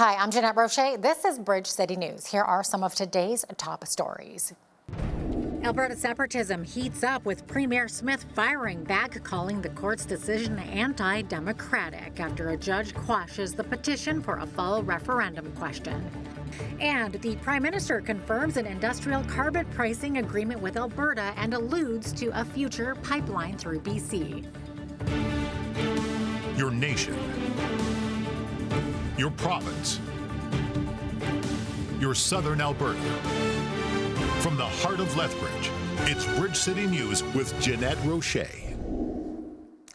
Hi, I'm Jeanette Roche. This is Bridge City News. Here are some of today's top stories. Alberta separatism heats up with Premier Smith firing back, calling the court's decision anti-democratic after a judge quashes the petition for a fall referendum question. And the Prime Minister confirms an industrial carbon pricing agreement with Alberta and alludes to a future pipeline through BC. Your nation, your province, your southern Alberta. From the heart of Lethbridge, it's Bridge City News with Jeanette Roche.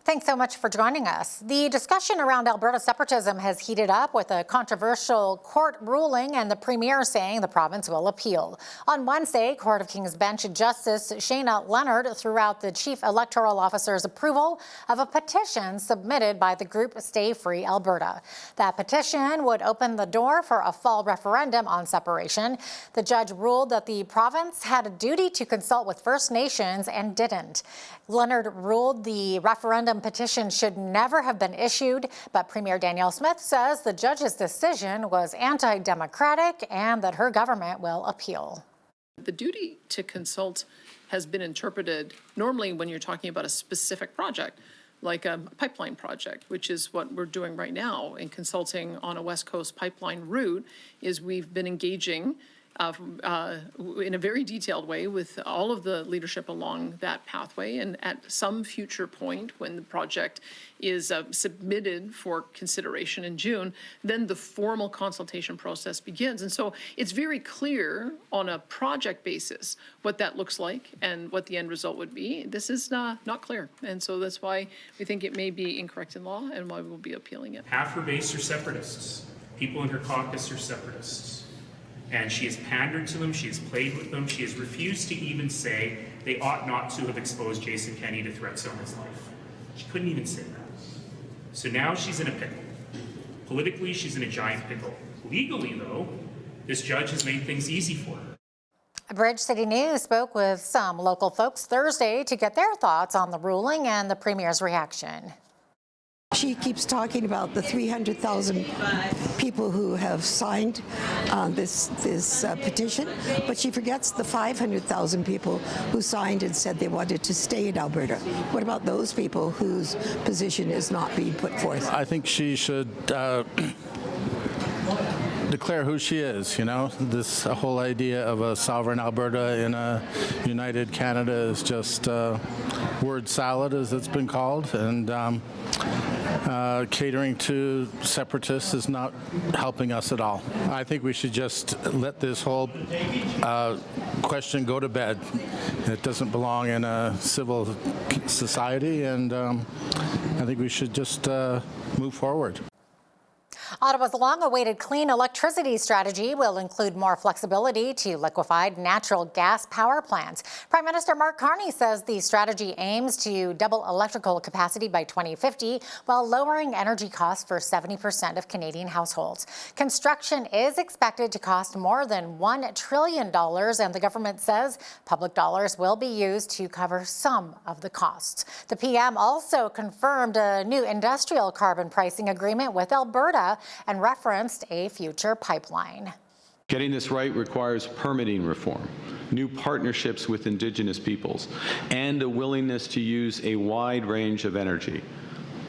Thanks so much for joining us. The discussion around Alberta separatism has heated up with a controversial court ruling and the Premier saying the province will appeal. On Wednesday, Court of King's Bench Justice Shayna Leonard threw out the Chief Electoral Officer's approval of a petition submitted by the group Stay Free Alberta. That petition would open the door for a fall referendum on separation. The judge ruled that the province had a duty to consult with First Nations and didn't. Leonard ruled the referendum petition should never have been issued, but Premier Danielle Smith says the judge's decision was anti-democratic and that her government will appeal. The duty to consult has been interpreted normally when you're talking about a specific project, like a pipeline project, which is what we're doing right now in consulting on a West Coast pipeline route, is we've been engaging in a very detailed way with all of the leadership along that pathway, and at some future point when the project is submitted for consideration in June, then the formal consultation process begins. And so it's very clear on a project basis what that looks like and what the end result would be. This is not clear, and so that's why we think it may be incorrect in law and why we'll be appealing it. Half her base are separatists. People in her caucus are separatists. And she has pandered to them, she has played with them, she has refused to even say they ought not to have exposed Jason Kenney to threats on his life. She couldn't even say that. So now she's in a pickle. Politically, she's in a giant pickle. Legally, though, this judge has made things easy for her. Bridge City News spoke with some local folks Thursday to get their thoughts on the ruling and the Premier's reaction. She keeps talking about the 300,000 people who have signed this petition, but she forgets the 500,000 people who signed and said they wanted to stay in Alberta. What about those people whose position is not being put forth? I think she should declare who she is, you know. This whole idea of a sovereign Alberta in a united Canada is just word salad, as it's been called, and catering to separatists is not helping us at all. I think we should just let this whole question go to bed. It doesn't belong in a civil society, and I think we should just move forward. Ottawa's long-awaited clean electricity strategy will include more flexibility to liquefied natural gas power plants. Prime Minister Mark Carney says the strategy aims to double electrical capacity by 2050 while lowering energy costs for 70% of Canadian households. Construction is expected to cost more than $1 trillion, and the government says public dollars will be used to cover some of the costs. The PM also confirmed a new industrial carbon pricing agreement with Alberta and referenced a future pipeline. Getting this right requires permitting reform, new partnerships with Indigenous peoples, and a willingness to use a wide range of energy,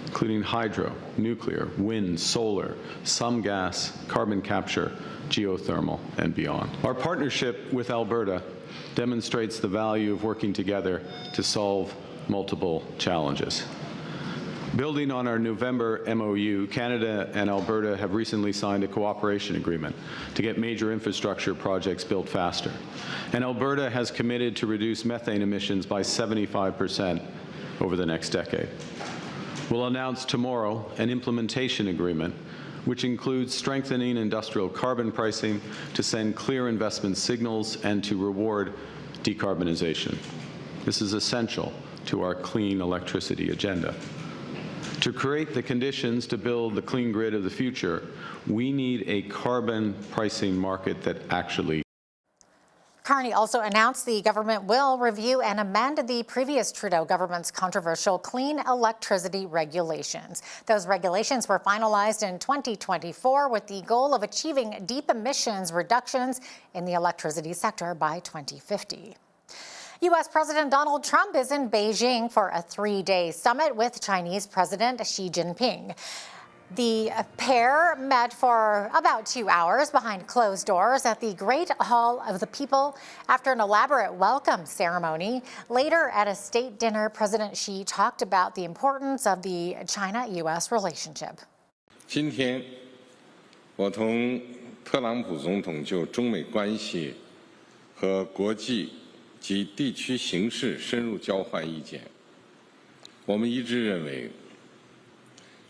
including hydro, nuclear, wind, solar, some gas, carbon capture, geothermal, and beyond. Our partnership with Alberta demonstrates the value of working together to solve multiple challenges. Building on our November MOU, Canada and Alberta have recently signed a cooperation agreement to get major infrastructure projects built faster. And Alberta has committed to reduce methane emissions by 75% over the next decade. We'll announce tomorrow an implementation agreement which includes strengthening industrial carbon pricing to send clear investment signals and to reward decarbonization. This is essential to our clean electricity agenda. To create the conditions to build the clean grid of the future, we need a carbon pricing market that actually Carney also announced the government will review and amend the previous Trudeau government's controversial clean electricity regulations. Those regulations were finalized in 2024 with the goal of achieving deep emissions reductions in the electricity sector by 2050. U.S. President Donald Trump is in Beijing for a 3-day summit with Chinese President Xi Jinping. The pair met for about 2 hours behind closed doors at the Great Hall of the People after an elaborate welcome ceremony. Later at a state dinner, President Xi talked about the importance of the China-U.S. relationship. 今天我同特朗普总统就中美关系和国际及地区形势深入交换意见。我们一致认为，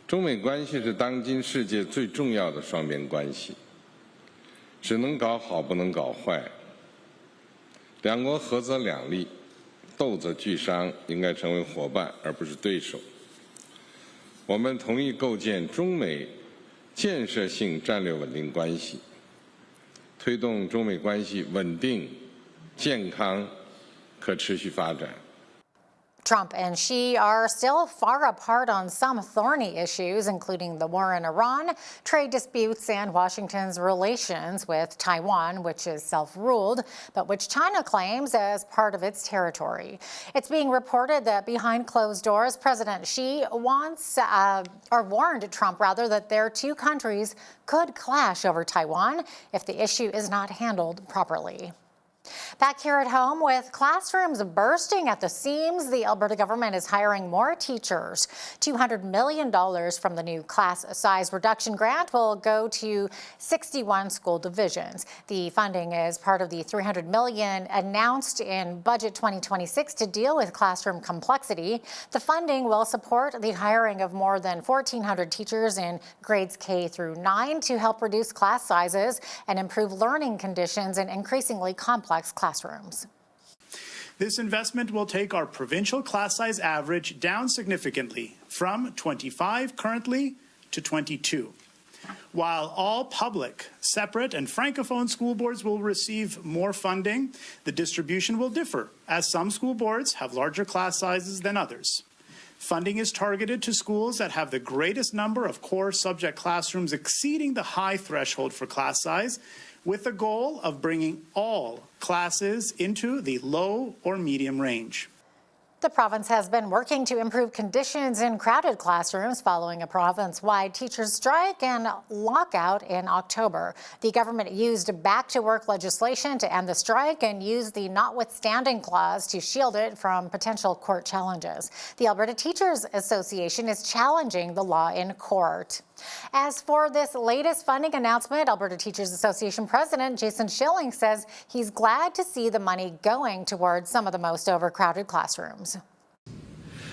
中美关系是当今世界最重要的双边关系，只能搞好，不能搞坏。两国合则两利，斗则俱伤，应该成为伙伴而不是对手。我们同意构建中美建设性战略稳定关系，推动中美关系稳定、健康、可持续发展。 Trump and Xi are still far apart on some thorny issues, including the war in Iran, trade disputes, and Washington's relations with Taiwan, which is self-ruled, but which China claims as part of its territory. It's being reported that behind closed doors, President Xi warned Trump that their two countries could clash over Taiwan if the issue is not handled properly. Back here at home, with classrooms bursting at the seams, the Alberta government is hiring more teachers. $200 million from the new class size reduction grant will go to 61 school divisions. The funding is part of the $300 million announced in Budget 2026 to deal with classroom complexity. The funding will support the hiring of more than 1,400 teachers in grades K through 9 to help reduce class sizes and improve learning conditions in increasingly complex classrooms. This investment will take our provincial class size average down significantly from 25 currently to 22. While all public, separate, and francophone school boards will receive more funding, the distribution will differ, as some school boards have larger class sizes than others. Funding is targeted to schools that have the greatest number of core subject classrooms exceeding the high threshold for class size, with the goal of bringing all classes into the low or medium range. The province has been working to improve conditions in crowded classrooms following a province-wide teachers' strike and lockout in October. The government used back-to-work legislation to end the strike and used the notwithstanding clause to shield it from potential court challenges. The Alberta Teachers Association is challenging the law in court. As for this latest funding announcement, Alberta Teachers Association President Jason Schilling says he's glad to see the money going towards some of the most overcrowded classrooms.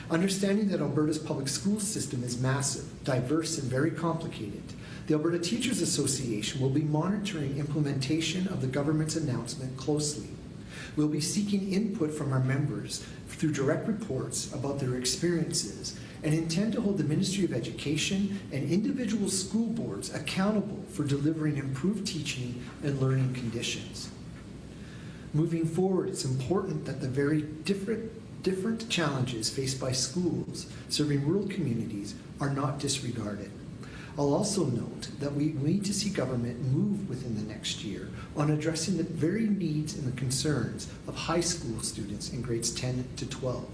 Understanding that Alberta's public school system is massive, diverse, and very complicated, the Alberta Teachers Association will be monitoring implementation of the government's announcement closely. We'll be seeking input from our members through direct reports about their experiences and intend to hold the Ministry of Education and individual school boards accountable for delivering improved teaching and learning conditions. Moving forward, it's important that the very different challenges faced by schools serving rural communities are not disregarded. I'll also note that we need to see government move within the next year on addressing the very needs and the concerns of high school students in grades 10 to 12.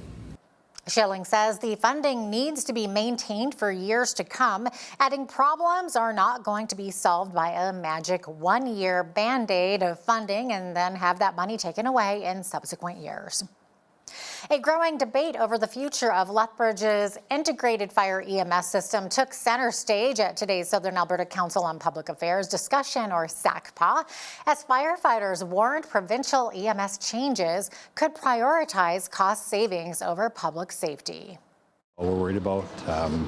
Schilling says the funding needs to be maintained for years to come, adding problems are not going to be solved by a magic one-year Band-Aid of funding and then have that money taken away in subsequent years. A growing debate over the future of Lethbridge's integrated fire EMS system took center stage at today's Southern Alberta Council on Public Affairs discussion, or SACPA, as firefighters warned provincial EMS changes could prioritize cost savings over public safety. We're worried about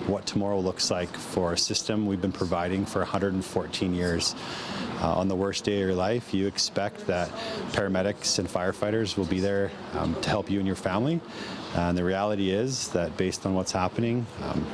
what tomorrow looks like for a system we've been providing for 114 years. On the worst day of your life, you expect that paramedics and firefighters will be there to help you and your family. And the reality is that based on what's happening,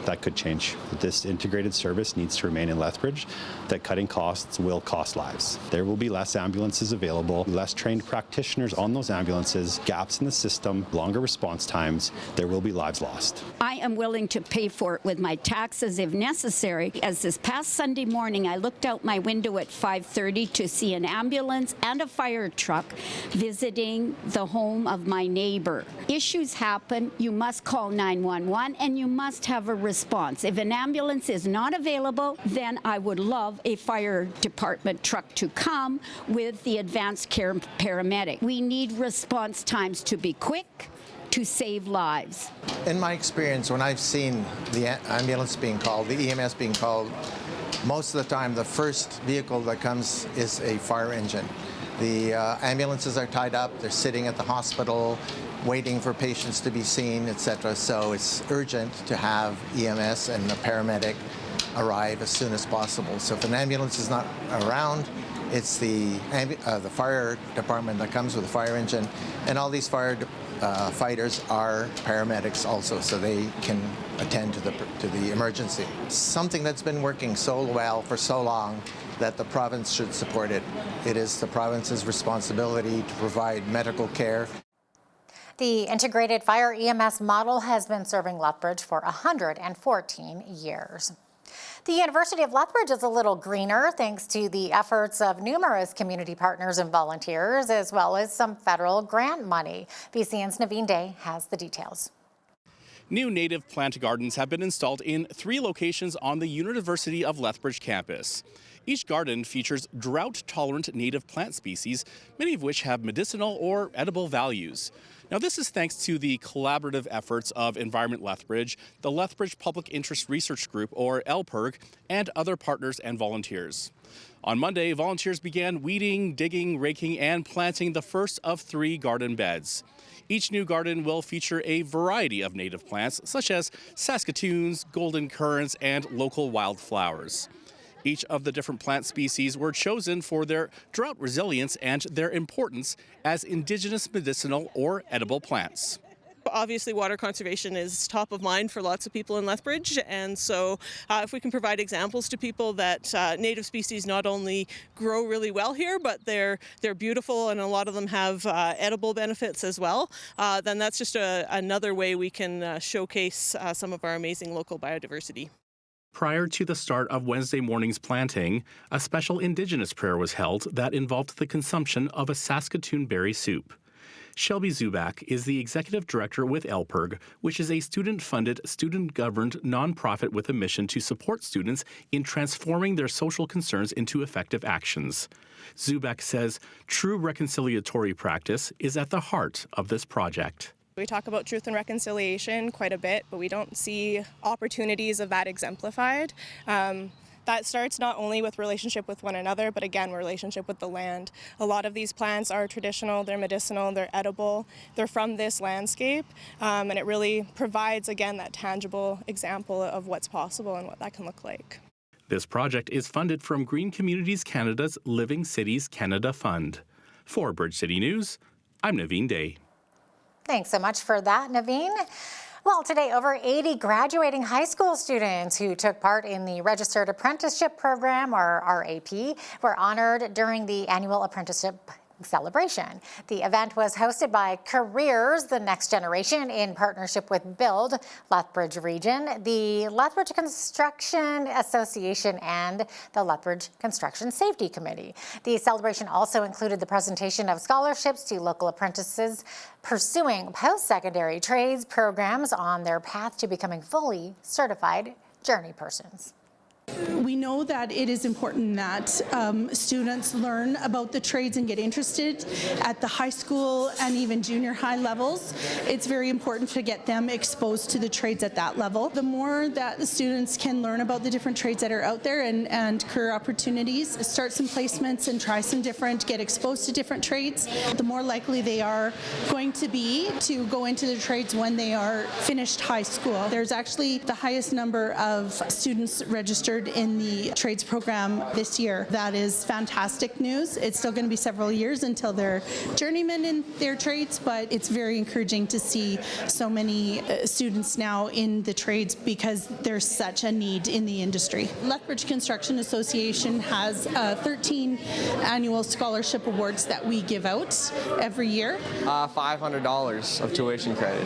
that could change. This integrated service needs to remain in Lethbridge, that cutting costs will cost lives. There will be less ambulances available, less trained practitioners on those ambulances, gaps in the system, longer response times. There will be lives lost. I am willing to pay for it with my taxes if necessary. As this past Sunday morning, I looked out my window at 5:30 to see an ambulance and a fire truck visiting the home of my neighbor. Issues happen, you must call 911 and you must have a response. If an ambulance is not available, then I would love a fire department truck to come with the advanced care paramedic. We need response times to be quick, to save lives. In my experience, when I've seen the ambulance being called, the EMS being called, most of the time the first vehicle that comes is a fire engine. The ambulances are tied up, they're sitting at the hospital, waiting for patients to be seen, etc. So it's urgent to have EMS and the paramedic arrive as soon as possible. So if an ambulance is not around, it's the fire department that comes with the fire engine, and all these fighters are paramedics also, so they can attend to the emergency. Something that's been working so well for so long that the province should support it. It is the province's responsibility to provide medical care. The integrated fire EMS model has been serving Lethbridge for 114 years. The University of Lethbridge is a little greener thanks to the efforts of numerous community partners and volunteers, as well as some federal grant money. BCN's Naveen Day has the details. New native plant gardens have been installed in 3 locations on the University of Lethbridge campus. Each garden features drought-tolerant native plant species, many of which have medicinal or edible values. Now, this is thanks to the collaborative efforts of Environment Lethbridge, the Lethbridge Public Interest Research Group, or LPIRG, and other partners and volunteers. On Monday, volunteers began weeding, digging, raking, and planting the first of 3 garden beds. Each new garden will feature a variety of native plants, such as saskatoons, golden currants, and local wildflowers. Each of the different plant species were chosen for their drought resilience and their importance as indigenous medicinal or edible plants. Obviously, water conservation is top of mind for lots of people in Lethbridge, and so if we can provide examples to people that native species not only grow really well here, but they're beautiful, and a lot of them have edible benefits as well, then that's just another way we can showcase some of our amazing local biodiversity. Prior to the start of Wednesday morning's planting, a special Indigenous prayer was held that involved the consumption of a Saskatoon berry soup. Shelby Zubak is the executive director with LPIRG, which is a student-funded, student-governed nonprofit with a mission to support students in transforming their social concerns into effective actions. Zubak says true reconciliatory practice is at the heart of this project. We talk about truth and reconciliation quite a bit, but we don't see opportunities of that exemplified. That starts not only with relationship with one another, but again, relationship with the land. A lot of these plants are traditional, they're medicinal, they're edible, they're from this landscape, and it really provides, again, that tangible example of what's possible and what that can look like. This project is funded from Green Communities Canada's Living Cities Canada Fund. For Bridge City News, I'm Naveen Day. Thanks so much for that, Naveen. Well, today, over 80 graduating high school students who took part in the Registered Apprenticeship Program, or RAP, were honored during the annual apprenticeship celebration. The event was hosted by Careers, the Next Generation, in partnership with Build, Lethbridge Region, the Lethbridge Construction Association, and the Lethbridge Construction Safety Committee. The celebration also included the presentation of scholarships to local apprentices pursuing post-secondary trades programs on their path to becoming fully certified journey persons. We know that it is important that students learn about the trades and get interested at the high school and even junior high levels. It's very important to get them exposed to the trades at that level. The more that the students can learn about the different trades that are out there and career opportunities, start some placements and try some different, get exposed to different trades, the more likely they are going to be to go into the trades when they are finished high school. There's actually the highest number of students registered in the trades program this year. That is fantastic news. It's still going to be several years until they're journeymen in their trades, but it's very encouraging to see so many students now in the trades because there's such a need in the industry. Lethbridge Construction Association has 13 annual scholarship awards that we give out every year. $500 of tuition credit.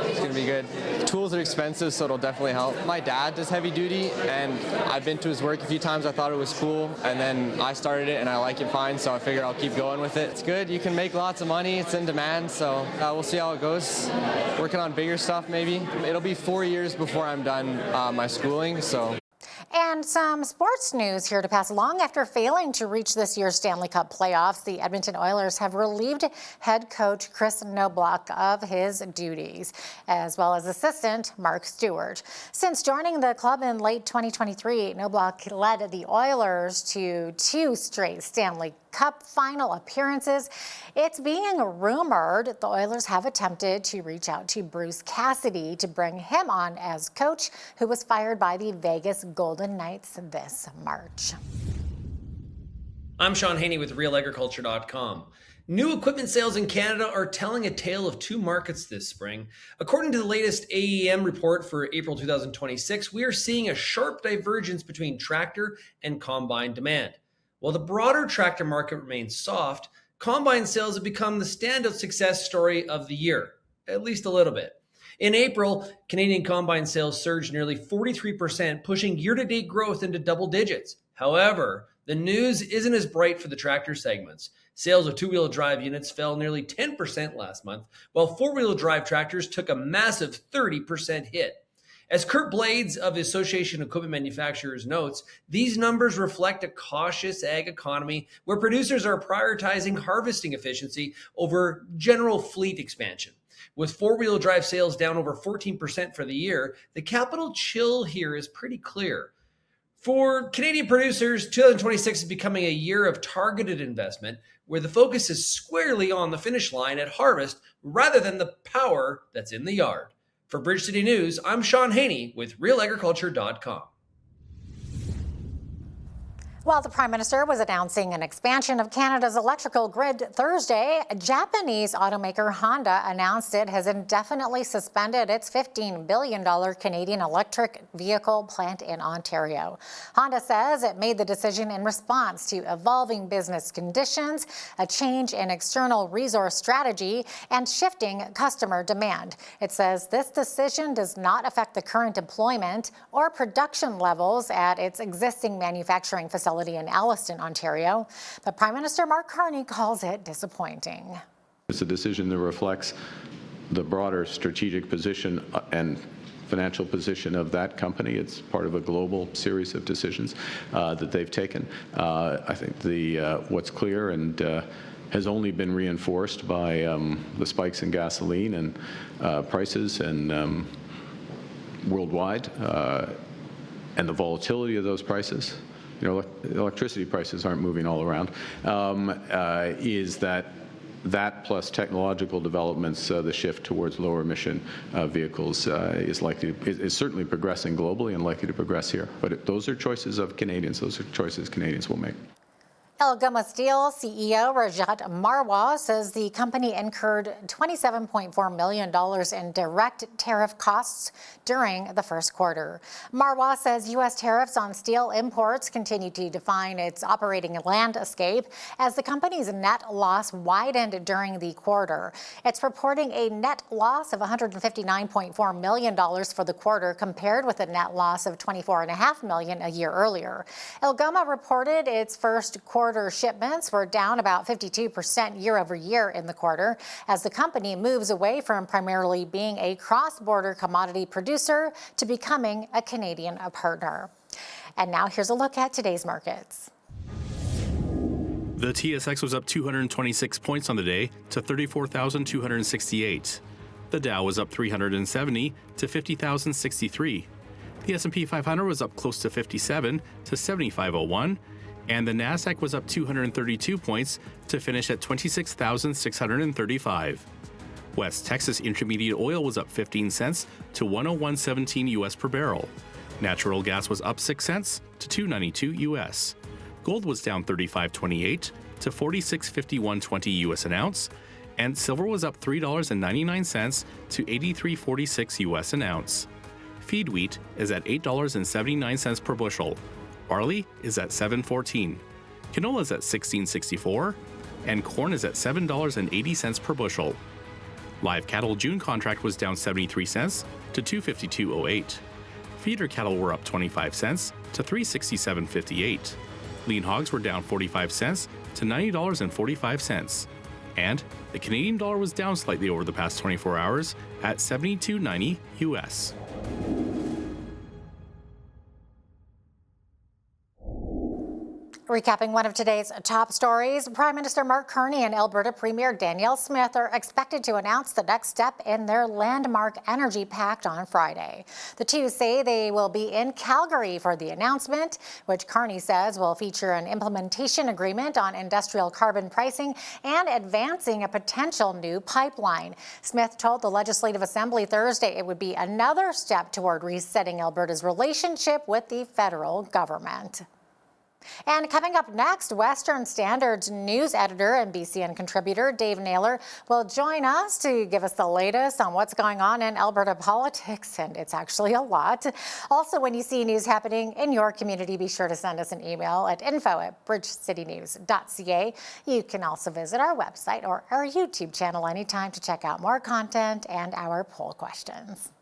It's going to be good. Tools are expensive, so it'll definitely help. My dad does heavy duty, and I've been to his work a few times. I thought it was cool, and then I started it, and I like it fine, so I figure I'll keep going with it. It's good. You can make lots of money. It's in demand, so we'll see how it goes. Working on bigger stuff, maybe. It'll be 4 years before I'm done my schooling, so. And some sports news here to pass along. After failing to reach this year's Stanley Cup playoffs, the Edmonton Oilers have relieved head coach Chris Knobloch of his duties, as well as assistant Mark Stewart. Since joining the club in late 2023, Knobloch led the Oilers to 2 straight Stanley Cup final appearances. It's being rumored the Oilers have attempted to reach out to Bruce Cassidy to bring him on as coach, who was fired by the Vegas Golden Knights this March. I'm Sean Haney with RealAgriculture.com. New equipment sales in Canada are telling a tale of 2 markets this spring. According to the latest AEM report for April 2026, we are seeing a sharp divergence between tractor and combine demand. While the broader tractor market remains soft, combine sales have become the standout success story of the year, at least a little bit. In April, Canadian combine sales surged nearly 43%, pushing year-to-date growth into double digits. However, the news isn't as bright for the tractor segments. Sales of 2-wheel drive units fell nearly 10% last month, while 4-wheel drive tractors took a massive 30% hit. As Kurt Blades of the Association of Equipment Manufacturers notes, these numbers reflect a cautious ag economy where producers are prioritizing harvesting efficiency over general fleet expansion. With 4-wheel drive sales down over 14% for the year, the capital chill here is pretty clear. For Canadian producers, 2026 is becoming a year of targeted investment where the focus is squarely on the finish line at harvest rather than the power that's in the yard. For Bridge City News, I'm Sean Haney with RealAgriculture.com. While the Prime Minister was announcing an expansion of Canada's electrical grid Thursday, Japanese automaker Honda announced it has indefinitely suspended its $15 billion Canadian electric vehicle plant in Ontario. Honda says it made the decision in response to evolving business conditions, a change in external resource strategy, and shifting customer demand. It says this decision does not affect the current employment or production levels at its existing manufacturing facility in Alliston, Ontario. But Prime Minister Mark Carney calls it disappointing. It's a decision that reflects the broader strategic position and financial position of that company. It's part of a global series of decisions that they've taken. I think what's clear and has only been reinforced by the spikes in gasoline and prices and worldwide and the volatility of those prices. You know, electricity prices aren't moving all around, is that plus technological developments, the shift towards lower emission vehicles is certainly progressing globally and likely to progress here. But those are choices of Canadians. Those are choices Canadians will make. Algoma Steel CEO Rajat Marwah says the company incurred $27.4 million in direct tariff costs during the first quarter. Marwah says U.S. tariffs on steel imports continue to define its operating landscape as the company's net loss widened during the quarter. It's reporting a net loss of $159.4 million for the quarter compared with a net loss of $24.5 million a year earlier. Algoma reported its first quarter shipments were down about 52% year over year in the quarter as the company moves away from primarily being a cross-border commodity producer to becoming a Canadian partner. And now here's a look at today's markets. The TSX was up 226 points on the day to 34,268. The Dow was up 370 to 50,063. The S&P 500 was up close to 57 to 7501, and the Nasdaq was up 232 points to finish at 26,635. West Texas Intermediate Oil was up 15 cents to 101.17 US per barrel. Natural gas was up 6 cents to 292 US. Gold was down 35.28 to 46.5120 US an ounce, and silver was up $3.99 to 83.46 US an ounce. Feed wheat is at $8.79 per bushel. Barley is at $7.14. Canola is at $16.64, and corn is at $7.80 per bushel. Live cattle June contract was down 73 cents to 252.08. Feeder cattle were up 25 cents to 367.58. Lean hogs were down 45 cents to $90.45. And the Canadian dollar was down slightly over the past 24 hours at 72.90 US. Recapping one of today's top stories, Prime Minister Mark Carney and Alberta Premier Danielle Smith are expected to announce the next step in their landmark energy pact on Friday. The two say they will be in Calgary for the announcement, which Carney says will feature an implementation agreement on industrial carbon pricing and advancing a potential new pipeline. Smith told the Legislative Assembly Thursday it would be another step toward resetting Alberta's relationship with the federal government. And coming up next, Western Standard's news editor and BCN contributor Dave Naylor will join us to give us the latest on what's going on in Alberta politics, and it's actually a lot. Also, when you see news happening in your community, be sure to send us an email at info@bridgecitynews.ca. You can also visit our website or our YouTube channel anytime to check out more content and our poll questions.